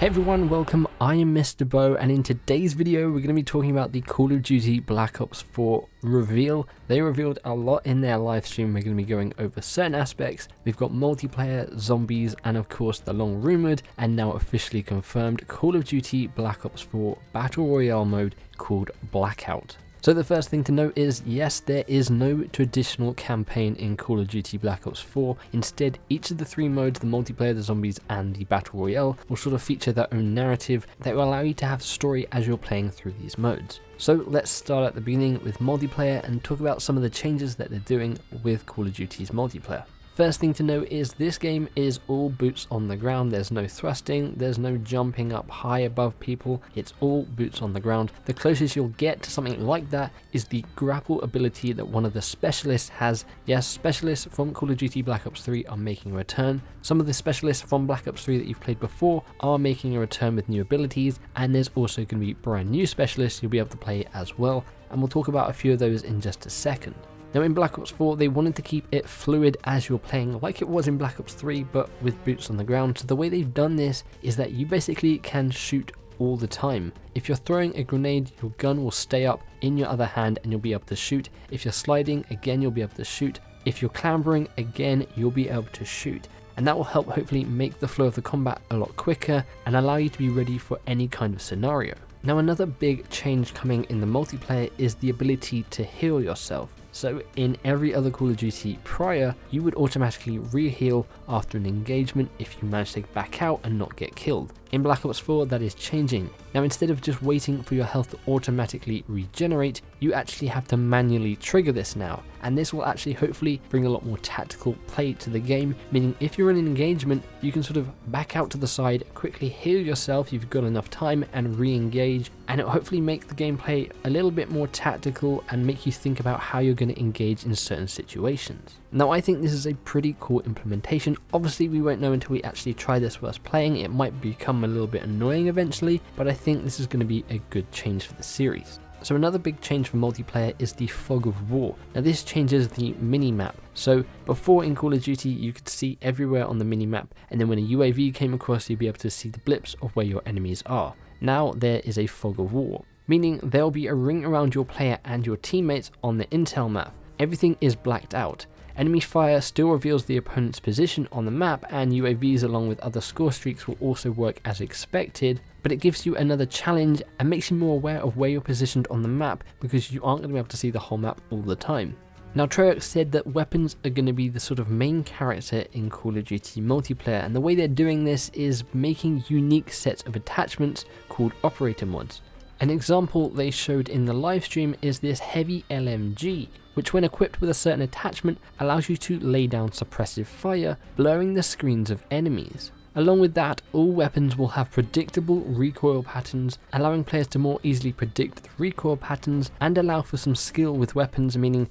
Hey everyone, welcome. I am MisterBo, and in today's video we're going to be talking about the Call of Duty Black Ops 4 reveal. They revealed a lot in their live stream. We're going to be going over certain aspects. We've got multiplayer, zombies, and of course the long rumored and now officially confirmed Call of Duty Black Ops 4 Battle Royale mode called Blackout. So the first thing to note is, yes, there is no traditional campaign in Call of Duty Black Ops 4. Instead, each of the three modes, the multiplayer, the zombies, and the Battle Royale, will sort of feature their own narrative that will allow you to have story as you're playing through these modes. So let's start at the beginning with multiplayer and talk about some of the changes that they're doing with Call of Duty's multiplayer. First thing to note is this game is all boots on the ground. There's no thrusting, there's no jumping up high above people, it's all boots on the ground. The closest you'll get to something like that is the grapple ability that one of the specialists has. Yes, specialists from Call of Duty Black Ops 3 are making a return. Some of the specialists from Black Ops 3 that you've played before are making a return with new abilities, and there's also going to be brand new specialists you'll be able to play as well, and we'll talk about a few of those in just a second. Now in Black Ops 4 they wanted to keep it fluid as you're playing, like it was in Black Ops 3 but with boots on the ground. So the way they've done this is that you basically can shoot all the time. If you're throwing a grenade, your gun will stay up in your other hand and you'll be able to shoot. If you're sliding, again you'll be able to shoot. If you're clambering, again you'll be able to shoot. And that will help hopefully make the flow of the combat a lot quicker and allow you to be ready for any kind of scenario. Now another big change coming in the multiplayer is the ability to heal yourself. So in every other Call of Duty prior, you would automatically re-heal after an engagement if you manage to back out and not get killed. In Black Ops 4 that is changing. Now instead of just waiting for your health to automatically regenerate, you actually have to manually trigger this now. And this will actually hopefully bring a lot more tactical play to the game, meaning if you're in an engagement, you can sort of back out to the side, quickly heal yourself if you've got enough time and re-engage, and it will hopefully make the gameplay a little bit more tactical and make you think about how you're going to engage in certain situations. Now I think this is a pretty cool implementation. Obviously we won't know until we actually try this whilst playing. It might become a little bit annoying eventually, but I think this is going to be a good change for the series. So another big change for multiplayer is the Fog of War. Now this changes the mini-map. So before in Call of Duty you could see everywhere on the mini-map, and then when a UAV came across you'd be able to see the blips of where your enemies are. Now there is a Fog of War, meaning there'll be a ring around your player and your teammates on the intel map. Everything is blacked out. Enemy fire still reveals the opponent's position on the map, and UAVs along with other score streaks will also work as expected, but it gives you another challenge and makes you more aware of where you're positioned on the map because you aren't going to be able to see the whole map all the time. Now Treyarch said that weapons are going to be the sort of main character in Call of Duty multiplayer, and the way they're doing this is making unique sets of attachments called operator mods. An example they showed in the live stream is this heavy LMG, which when equipped with a certain attachment allows you to lay down suppressive fire, blurring the screens of enemies. Along with that, all weapons will have predictable recoil patterns, allowing players to more easily predict the recoil patterns and allow for some skill with weapons, meaning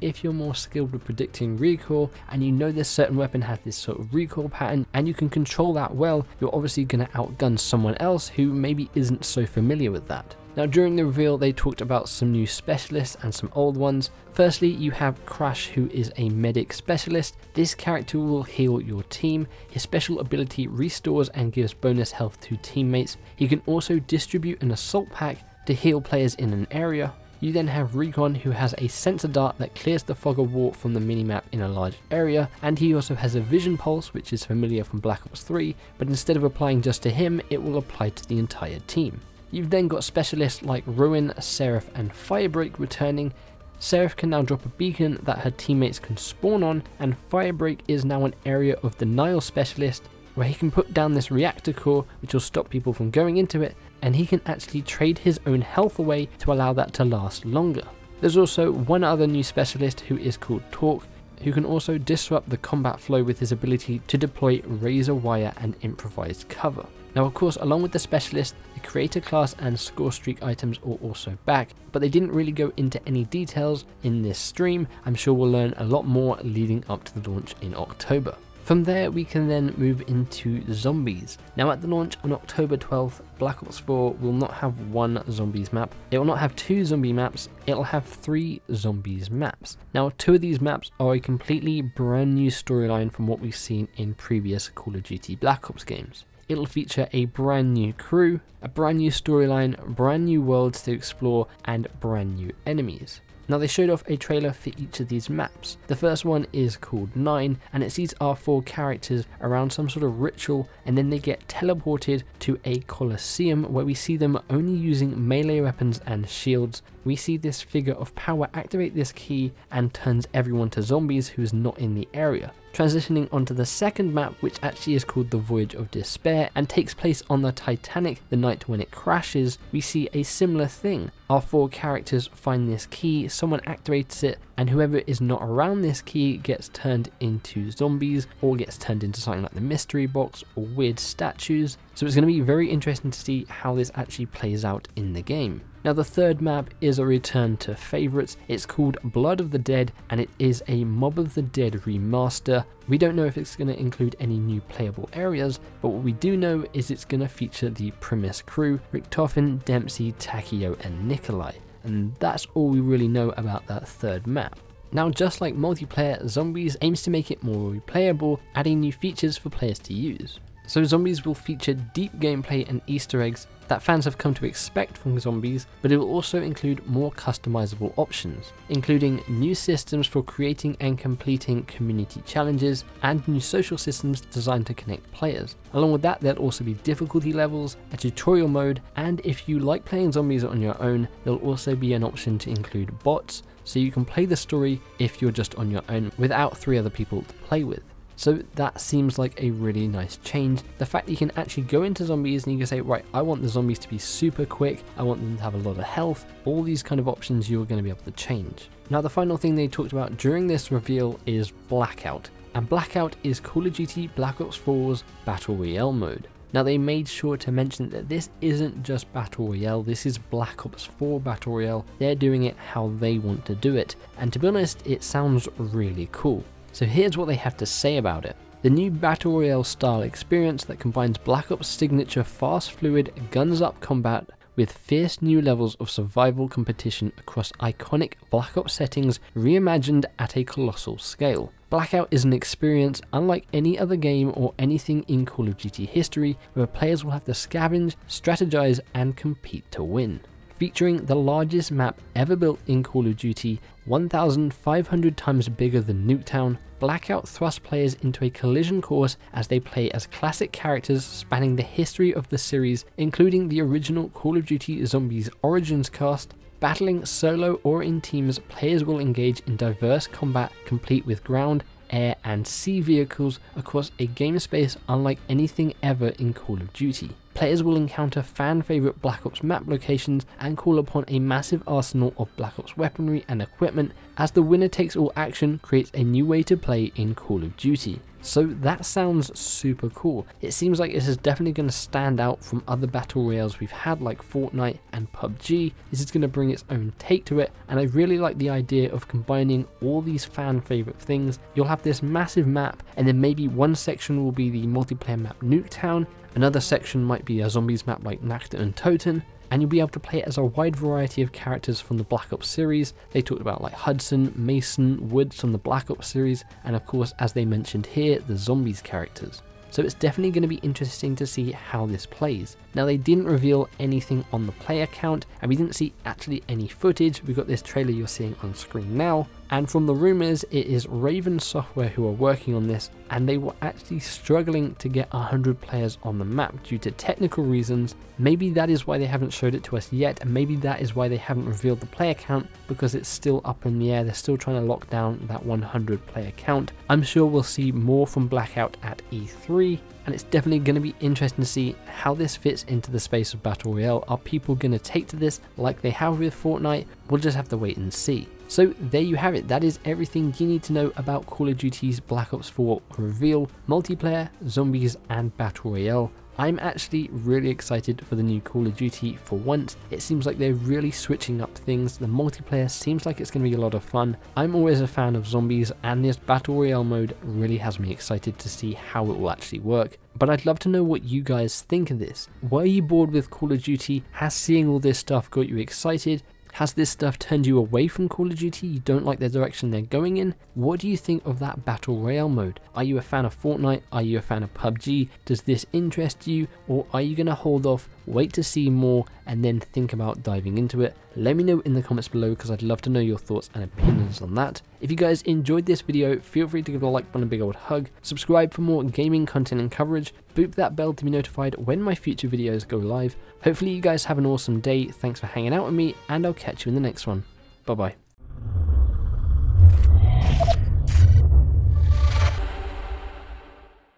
if you're more skilled with predicting recoil and you know this certain weapon has this sort of recoil pattern and you can control that well, you're obviously going to outgun someone else who maybe isn't so familiar with that. Now during the reveal they talked about some new specialists and some old ones. Firstly you have Crash, who is a medic specialist. This character will heal your team. His special ability restores and gives bonus health to teammates. He can also distribute an assault pack to heal players in an area. You then have Recon, who has a sensor dart that clears the Fog of War from the minimap in a large area, and he also has a vision pulse, which is familiar from Black Ops 3, but instead of applying just to him, it will apply to the entire team. You've then got specialists like Ruin, Seraph and Firebreak returning. Seraph can now drop a beacon that her teammates can spawn on, and Firebreak is now an area of denial specialist where he can put down this reactor core which will stop people from going into it, and he can actually trade his own health away to allow that to last longer. There's also one other new specialist who is called Torque, who can also disrupt the combat flow with his ability to deploy razor wire and improvised cover. Now of course, along with the specialist, the creator class and score streak items are also back, but they didn't really go into any details in this stream. I'm sure we'll learn a lot more leading up to the launch in October. From there we can then move into zombies. Now at the launch on October 12th, Black Ops 4 will not have one zombies map, it will not have two zombie maps, it will have 3 zombies maps. Now 2 of these maps are a completely brand new storyline from what we've seen in previous Call of Duty Black Ops games. it'll feature a brand new crew, a brand new storyline, brand new worlds to explore, and brand new enemies. Now they showed off a trailer for each of these maps. The first one is called 9 and it sees our 4 characters around some sort of ritual, and then they get teleported to a Colosseum where we see them only using melee weapons and shields. We see this figure of power activate this key and turns everyone to zombies who is not in the area. Transitioning onto the second map, which actually is called the Voyage of Despair and takes place on the Titanic the night when it crashes, we see a similar thing. Our 4 characters find this key, someone activates it, and whoever is not around this key gets turned into zombies or gets turned into something like the mystery box or weird statues. So it's going to be very interesting to see how this actually plays out in the game. Now the third map is a return to favourites. It's called Blood of the Dead and it is a Mob of the Dead remaster. We don't know if it's going to include any new playable areas, but what we do know is it's going to feature the premise crew, Richtofen, Dempsey, Takio and Nikolai. And that's all we really know about that third map. Now just like multiplayer, Zombies aims to make it more replayable, adding new features for players to use. So Zombies will feature deep gameplay and Easter eggs that fans have come to expect from Zombies, but it will also include more customizable options, including new systems for creating and completing community challenges and new social systems designed to connect players. Along with that, there'll also be difficulty levels, a tutorial mode, and if you like playing Zombies on your own, there'll also be an option to include bots, so you can play the story if you're just on your own without 3 other people to play with. So that seems like a really nice change. The fact that you can actually go into Zombies and you can say, right, I want the zombies to be super quick, I want them to have a lot of health, all these kind of options you're going to be able to change. Now the final thing they talked about during this reveal is Blackout. And Blackout is Call of Duty Black Ops 4's Battle Royale mode. Now they made sure to mention that this isn't just Battle Royale, this is Black Ops 4 Battle Royale. They're doing it how they want to do it. And to be honest, it sounds really cool. So here's what they have to say about it. The new Battle Royale style experience that combines Black Ops' signature fast, fluid, guns up combat with fierce new levels of survival competition across iconic Black Ops settings reimagined at a colossal scale. Blackout is an experience unlike any other game or anything in Call of Duty history, where players will have to scavenge, strategize, and compete to win. Featuring the largest map ever built in Call of Duty, 1,500 times bigger than Nuketown, Blackout thrusts players into a collision course as they play as classic characters spanning the history of the series, including the original Call of Duty Zombies Origins cast. Battling solo or in teams, players will engage in diverse combat complete with ground, air and sea vehicles across a game space unlike anything ever in Call of Duty. Players will encounter fan favourite Black Ops map locations and call upon a massive arsenal of Black Ops weaponry and equipment, as the winner takes all action creates a new way to play in Call of Duty. So that sounds super cool. It seems like this is definitely going to stand out from other battle royales we've had like Fortnite and PUBG. This is going to bring its own take to it, and I really like the idea of combining all these fan favourite things. You'll have this massive map, and then maybe one section will be the multiplayer map Nuketown, another section might be a zombies map like Nakta and Toten, and you'll be able to play it as a wide variety of characters from the Black Ops series. They talked about like Hudson, Mason, Woods from the Black Ops series, and of course, as they mentioned here, the zombies characters. So it's definitely going to be interesting to see how this plays. Now they didn't reveal anything on the player count, and we didn't see actually any footage. We got this trailer you're seeing on screen now, and from the rumours it is Raven Software who are working on this, and they were actually struggling to get 100 players on the map due to technical reasons. Maybe that is why they haven't showed it to us yet, and maybe that is why they haven't revealed the player count, because it's still up in the air. They're still trying to lock down that 100 player count. I'm sure we'll see more from Blackout at E3, and it's definitely going to be interesting to see how this fits into the space of Battle Royale. Are people going to take to this like they have with Fortnite? We'll just have to wait and see. So there you have it. That is everything you need to know about Call of Duty's Black Ops 4 reveal, multiplayer, zombies and Battle Royale. I'm actually really excited for the new Call of Duty for once. It seems like they're really switching up things. The multiplayer seems like it's going to be a lot of fun. I'm always a fan of zombies, and this Battle Royale mode really has me excited to see how it will actually work. But I'd love to know what you guys think of this. Were you bored with Call of Duty? Has seeing all this stuff got you excited? Has this stuff turned you away from Call of Duty? You don't like the direction they're going in? What do you think of that Battle Royale mode? Are you a fan of Fortnite? Are you a fan of PUBG? Does this interest you? Or are you going to hold off, wait to see more, and then think about diving into it? Let me know in the comments below because I'd love to know your thoughts and opinions on that. If you guys enjoyed this video, feel free to give it a like button, a big old hug, subscribe for more gaming content and coverage, boop that bell to be notified when my future videos go live. Hopefully you guys have an awesome day, thanks for hanging out with me, and I'll catch you in the next one. Bye bye.